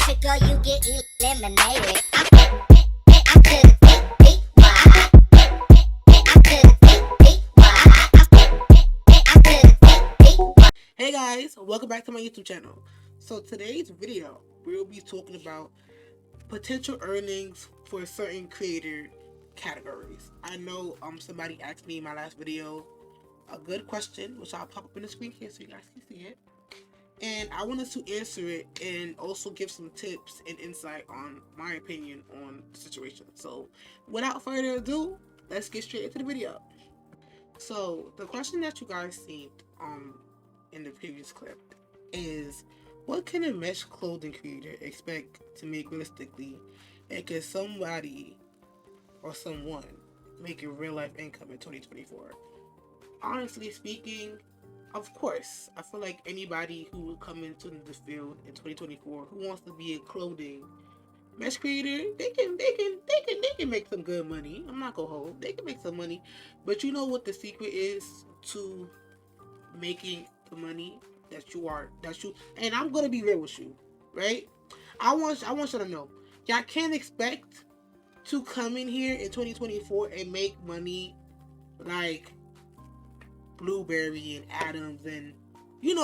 trigger, you get eliminated. I could've take why. I could've take why. I could've take why. Hey guys, welcome back to my YouTube channel. So today's video, we'll be talking about potential earnings for certain creator categories. I know somebody asked me in my last video a good question, which I'll pop up in the screen here so you guys can see it. And I wanted to answer it and also give some tips and insight on my opinion on the situation. So without further ado, let's get straight into the video. So the question that you guys seen in the previous clip is, what can a mesh clothing creator expect to make realistically, and can somebody or someone make a real life income in 2024? Honestly speaking, of course, I feel like anybody who will come into the field in 2024 who wants to be a clothing mesh creator, they can make some good money. I'm not gonna hold. They can make some money, but you know what the secret is to making the money that you, and I'm gonna be real with you, right? I want you to know, y'all can't expect to come in here in 2024 and make money like Blueberry and Adams and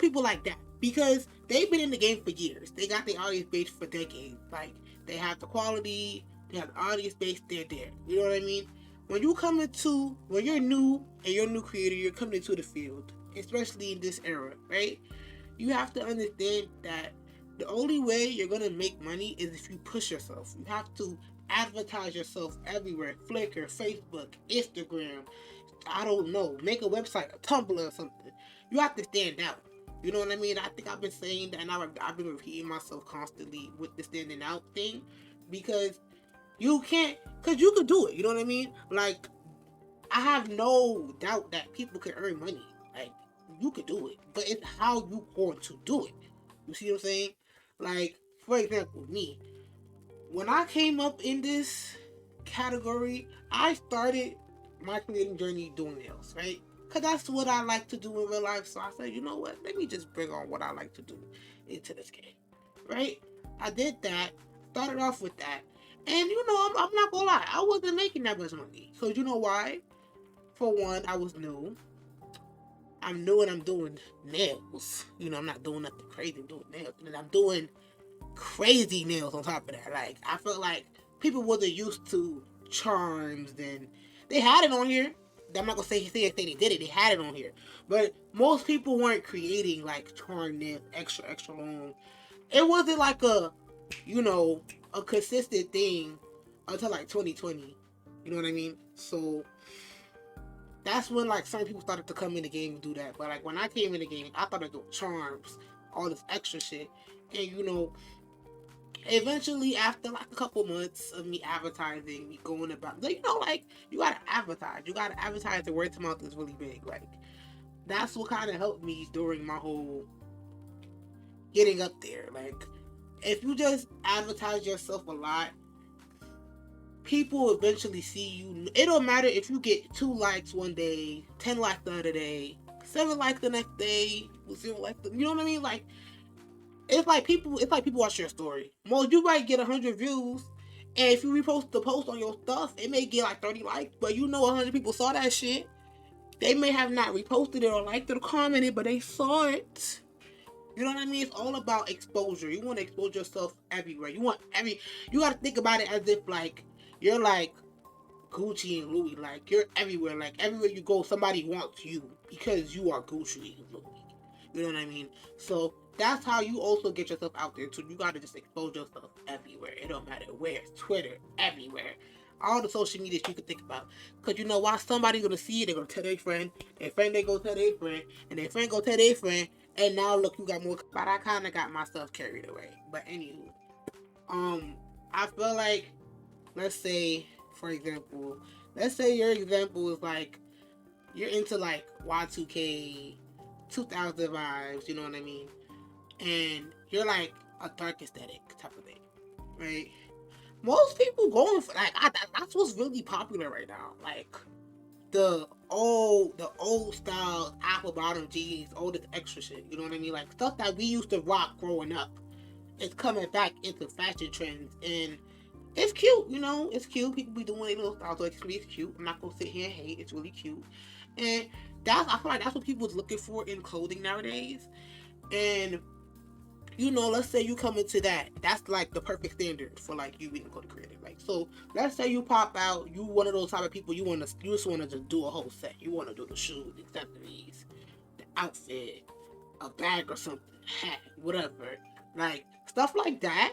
people like that, because they've been in the game for years. They got the audience base for decades. Like, they have the quality, they have the audience base, they're there. You know what I mean? When you're new and you're a new creator, you're coming into the field, especially in this era, right? You have to understand that the only way you're gonna make money is if you push yourself. You have to advertise yourself everywhere: Flickr, Facebook, Instagram. I don't know, make a website, a Tumblr or something. You have to stand out. You know what I mean? I think I've been saying that, and I've been repeating myself constantly with the standing out thing, because you could do it. You know what I mean? Like, I have no doubt that people can earn money. Like, you could do it, but it's how you going to do it. You see what I'm saying? Like, for example, me, when I came up in this category, I started my creating journey doing nails, right? Because that's what I like to do in real life. So I said, you know what? Let me just bring on what I like to do into this game, right? I did that, started off with that. And I'm not gonna lie, I wasn't making that much money. So you know why? For one, I was new. I'm new and I'm doing nails. I'm not doing nothing crazy, I'm doing nails. And I'm doing crazy nails on top of that. Like, I felt like people wasn't used to charms, and they had it on here. I'm not gonna say they did it. They had it on here, but most people weren't creating like charm nails extra long. It wasn't like a consistent thing until like 2020. You know what I mean? So that's when like some people started to come in the game and do that. But like when I came in the game, I started doing charms, all this extra shit, and eventually, after like a couple months of me advertising, me going about, like, you gotta advertise. You gotta advertise. The word to mouth is really big. Like, that's what kind of helped me during my whole getting up there. Like, if you just advertise yourself a lot, people eventually see you. It don't matter if you get 2 likes one day, 10 likes the other day, 7 likes the next day, 0 likes you know what I mean? Like, it's like people watch your story. Most, you might get 100 views, and if you repost the post on your stuff, it may get like 30 likes, but 100 people saw that shit. They may have not reposted it or liked it or commented, but they saw it. You know what I mean? It's all about exposure. You want to expose yourself everywhere. You gotta think about it as if like you're like Gucci and Louis. Like, you're everywhere. Like, everywhere you go, somebody wants you because you are Gucci and Louis. You know what I mean? So that's how you also get yourself out there too. You gotta just expose yourself everywhere. It don't matter where. Twitter, everywhere. All the social media you can think about. Because you know why? Somebody gonna see it, they're gonna tell their friend they go tell their friend, and their friend go tell their friend, and now look, you got more. But I kinda got myself carried away. But anywho, I feel like, let's say, for example, your example is like, you're into like Y2K, 2000 vibes, you know what I mean? And you're like a dark aesthetic type of thing, right? Most people going for like, that's what's really popular right now. Like, the old style apple bottom jeans, all this extra shit. You know what I mean? Like, stuff that we used to rock growing up. it's coming back into fashion trends, and it's cute, you know, it's cute. People be doing their little styles, so it's cute. I'm not gonna sit here and hate. It's really cute, and I feel like that's what people's looking for in clothing nowadays. And you know, let's say you come into that. That's like the perfect standard for like you being a clothing creator. Like, so let's say you pop out. You one of those type of people. You just want to just do a whole set. You want to do the shoes, accessories, the outfit, a bag or something, hat, whatever. Like stuff like that.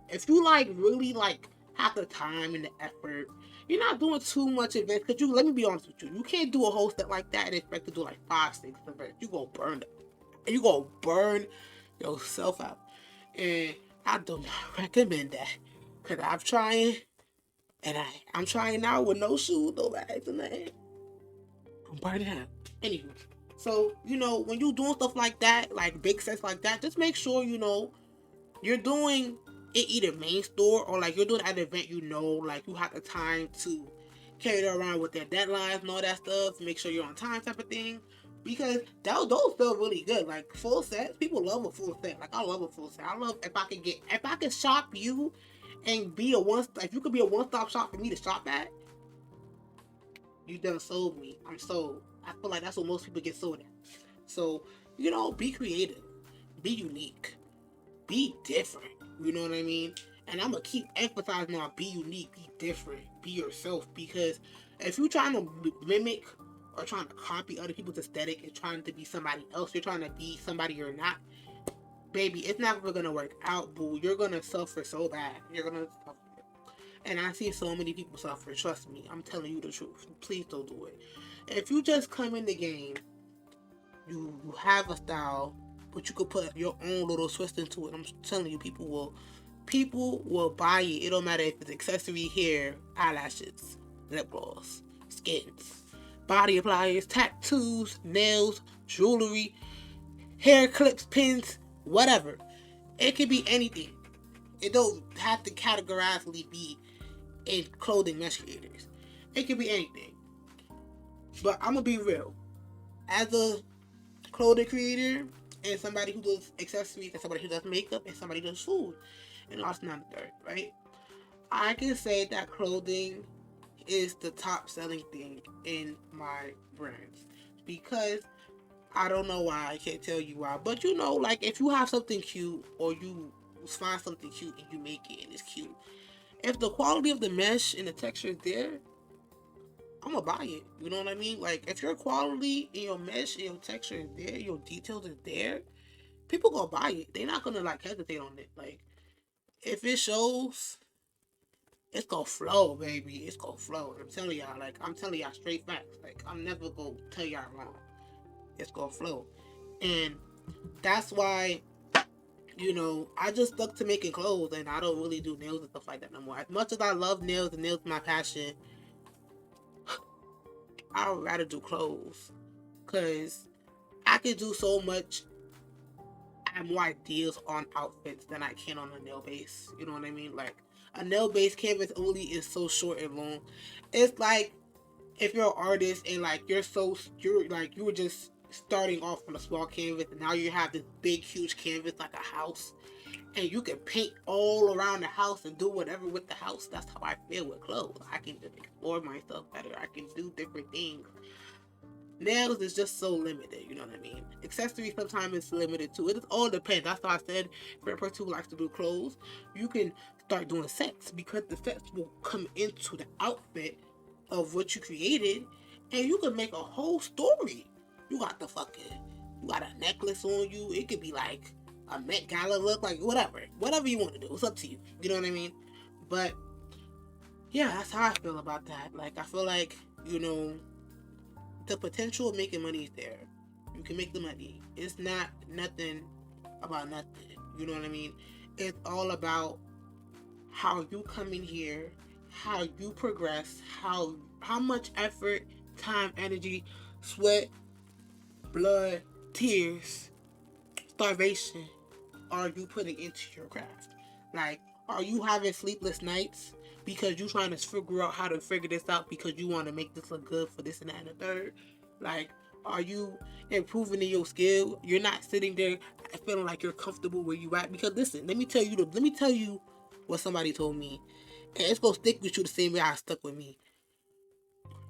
If you like really like have the time and the effort, you're not doing too much events. Cause you let me be honest with you, you can't do a whole set like that and expect to do like 5, 6 events. You gonna burn it. And you gonna burn yourself out. And I do not recommend that. Cause I'm trying, and I'm trying now with no shoes, no bags, and nothing. I'm burning out. Anyway, so you know when you doing stuff like that, like big sets like that, just make sure you know you're doing it either main store or like you're doing at an event. You know, like you have the time to carry it around with their deadlines and all that stuff. Make sure you're on time, type of thing. Because those feel really good. Like full sets, people love a full set. Like I love a full set. I love if I can shop you and be a one. If you could be a one-stop shop for me to shop at, you done sold me. I'm sold. I feel like that's what most people get sold at. So you know, be creative, be unique, be different. You know what I mean? And I'm gonna keep emphasizing on be unique, be different, be yourself. Because if you're trying to mimic or trying to copy other people's aesthetic and trying to be somebody else, you're trying to be somebody you're not, baby, it's never gonna work out, boo. You're gonna suffer so bad. You're gonna suffer. And I see so many people suffer. Trust me, I'm telling you the truth. Please don't do it. If you just come in the game, you have a style, but you could put your own little twist into it. I'm telling you, people will buy it. It don't matter if it's accessory, hair, eyelashes, lip gloss, skins, body appliers, tattoos, nails, jewelry, hair clips, pins, whatever. It could be anything. It don't have to categorically be in clothing mesh creators. It could be anything. But I'm gonna be real. As a clothing creator and somebody who does accessories and somebody who does makeup and somebody who does food and also not the third, right? I can say that clothing is the top selling thing in my brands because I don't know why, I can't tell you why, but you know, like if you have something cute or you find something cute and you make it and it's cute, if the quality of the mesh and the texture is there, I'm gonna buy it. You know what I mean? Like if your quality and your mesh and your texture is there, your details are there, people gonna buy it. They're not gonna like hesitate on it. Like if it shows, it's gonna flow, baby. It's gonna flow. I'm telling y'all, like I'm telling y'all straight facts. Like I'm never gonna tell y'all wrong. It's gonna flow, and that's why you know I just stuck to making clothes, and I don't really do nails and stuff like that no more. As much as I love nails and nails my passion, I would rather do clothes, cause I can do so much. I have more ideas on outfits than I can on a nail base. You know what I mean? Like a nail base canvas only is so short and long. It's like if you're an artist and like you're like you were just starting off on a small canvas and now you have this big huge canvas like a house and you can paint all around the house and do whatever with the house. That's how I feel with clothes. I can just explore myself better. I can do different things. Nails is just so limited, you know what I mean? Accessories sometimes it's limited too. It all depends. That's why I said for a person who likes to do clothes, you can start doing sets because the sets will come into the outfit of what you created and you can make a whole story. You got you got a necklace on you. It could be like a Met Gala look, like whatever you want to do. It's up to you. You know what I mean? But yeah, that's how I feel about that. Like I feel like you know the potential of making money is there. You can make the money. It's not nothing about nothing. You know what I mean? It's all about how you come in here, how you progress, how much effort, time, energy, sweat, blood, tears, starvation are you putting into your craft? Like, are you having sleepless nights because you trying to figure out how to figure this out because you want to make this look good for this and that and the third? Like, Are you improving in your skill? You're not sitting there feeling like you're comfortable where you at. Because listen, let me tell you what somebody told me, and it's gonna stick with you the same way I stuck with me.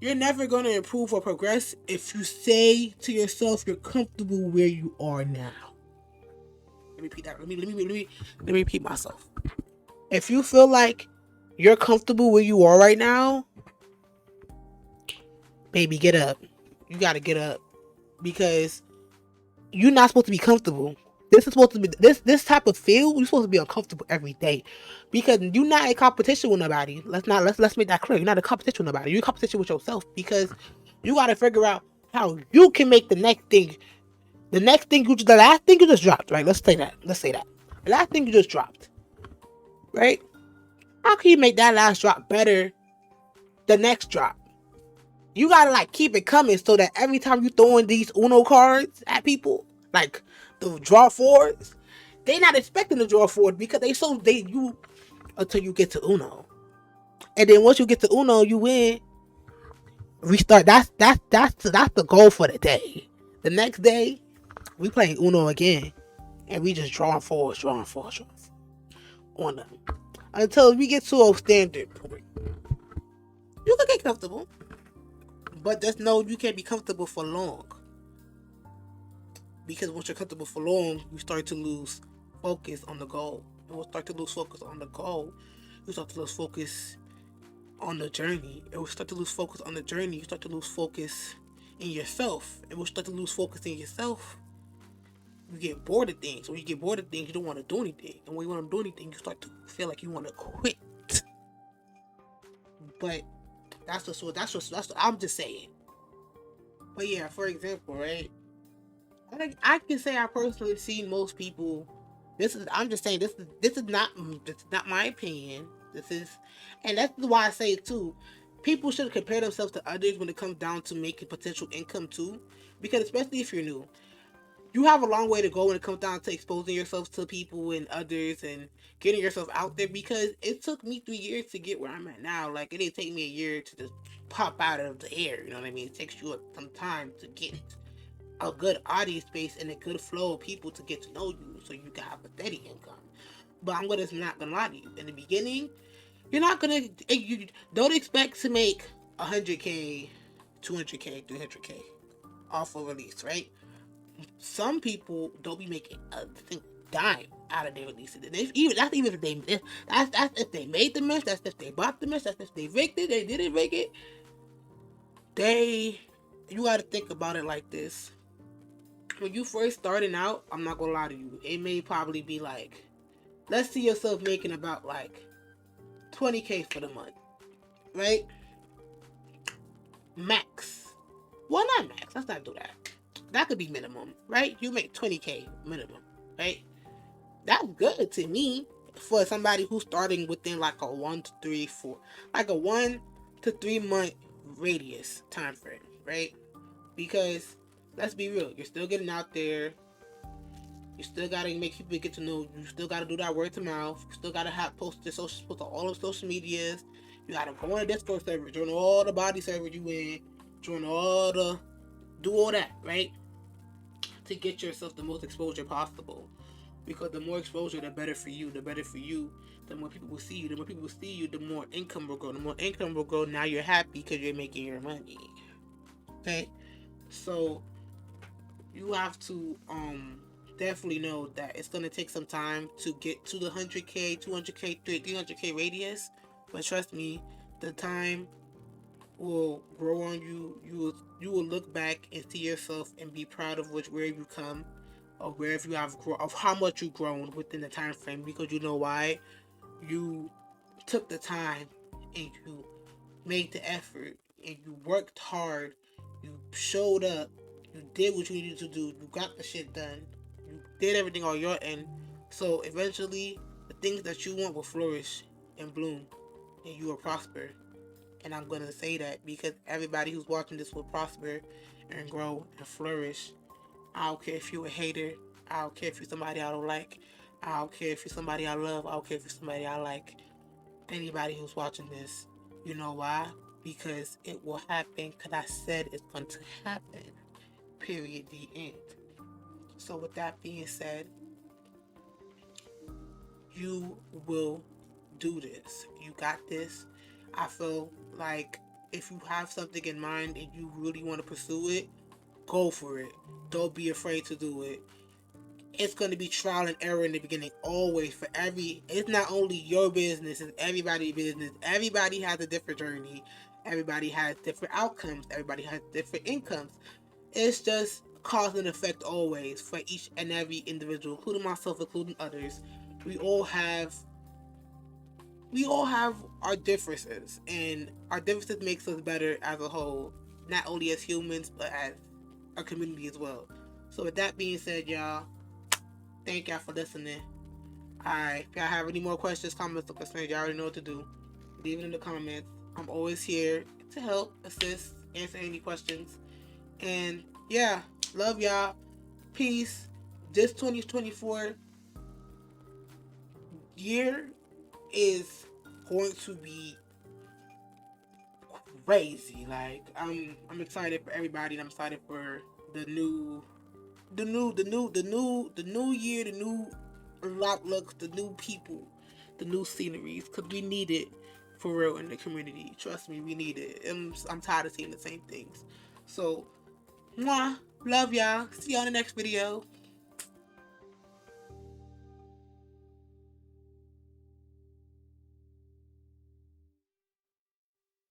You're never gonna improve or progress if you say to yourself you're comfortable where you are now. Let me repeat that. Let me repeat myself. If you feel like you're comfortable where you are right now, baby, get up. You gotta get up because you're not supposed to be comfortable. This is supposed to be this type of field. You're supposed to be uncomfortable every day because you're not in competition with nobody. Let's make that clear. You're not in competition with nobody. You're in competition with yourself because you got to figure out how you can make the next thing. The last thing you just dropped, right? Let's say that. The last thing you just dropped, right? How can you make that last drop better? The next drop. You gotta like keep it coming so that every time you throw in these Uno cards at people, like the draw fours, they not expecting the draw four because you until you get to Uno, and then once you get to Uno, you win. Restart. That's the goal for the day. The next day, we playing Uno again, and we just drawing fours on them until we get to a standard point. You can get comfortable, but just know you can't be comfortable for long. Because once you're comfortable for long, you start to lose focus on the goal. And we'll start to lose focus on the goal. You start to lose focus on the journey. And we'll start to lose focus on the journey. You start to lose focus in yourself. And we'll start to lose focus in yourself. You get bored of things. When you get bored of things, you don't want to do anything. And when you want to do anything, you start to feel like you want to quit. But that's what I'm just saying. But yeah, for example, right? I can say I personally see most people. I'm just saying this is not my opinion. And that's why I say it too. People should compare themselves to others when it comes down to making potential income too, because especially if you're new, you have a long way to go when it comes down to exposing yourself to people and others and getting yourself out there. Because it took me 3 years to get where I'm at now. Like it didn't take me a year to just pop out of the air. You know what I mean? It takes you some time to get a good audience space and a good flow of people to get to know you so you can have a steady income. But not gonna lie to you. In the beginning, you don't expect to make 100K, 200K, 300K off of release, right? Some people don't be making a dime out of their releases. That's even if that's if they made the mess, that's if they bought the mess, that's if they rigged it, they didn't rig it. You gotta think about it like this. When you first starting out, I'm not gonna lie to you, it may probably be like, let's see yourself making about like 20K for the month, right? Max. Well, not max. Let's not do that. That could be minimum, right? You make 20K minimum, right? That's good to me for somebody who's starting within like a 1 to 3 month radius time frame, right? Because let's be real, you're still getting out there. You still gotta make people get to know you. You still gotta do that word to mouth. You still gotta have post on all the social medias. You gotta go on a Discord server, join all the body servers you in, do all that, right? To get yourself the most exposure possible. Because the more exposure, the better for you. The better for you, the more people will see you. The more people will see you, the more income will grow. The more income will grow. Now you're happy because you're making your money. Okay, so you have to definitely know that it's gonna take some time to get to the 100K, 200K, 300K radius. But trust me, the time will grow on you. You will look back and see yourself and be proud of where you come, or wherever you have of how much you've grown within the time frame. Because you know why, you took the time and you made the effort and you worked hard. You showed up. You did what you needed to do. You got the shit done. You did everything on your end. So eventually, the things that you want will flourish and bloom, and you will prosper. And I'm gonna say that because everybody who's watching this will prosper and grow and flourish. I don't care if you're a hater. I don't care if you're somebody I don't like. I don't care if you're somebody I love. I don't care if you're somebody I like. Anybody who's watching this, you know why? Because it will happen. Because I said it's going to happen. Period. The end. So with that being said, you will do this. You got this. I feel like if you have something in mind and you really want to pursue it, go for it. Don't be afraid to do it. It's going to be trial and error in the beginning, always. It's not only your business, it's everybody's business. Everybody has a different journey. Everybody has different outcomes. Everybody has different incomes. It's just cause and effect always for each and every individual, including myself, including others. We all have our differences, and our differences makes us better as a whole, not only as humans but as a community as well. So with that being said, y'all, thank y'all for listening. Alright, if y'all have any more questions, comments, or concerns, y'all already know what to do. Leave it in the comments. I'm always here to help, assist, answer any questions. And yeah, love y'all. Peace. This 2024 year is going to be crazy. Like I'm excited for everybody, and I'm excited for the new year, the new outlook, the new people, the new sceneries, because we need it for real in the community. Trust me, we need it. I'm tired of seeing the same things. So, mwah, love y'all. See y'all in the next video.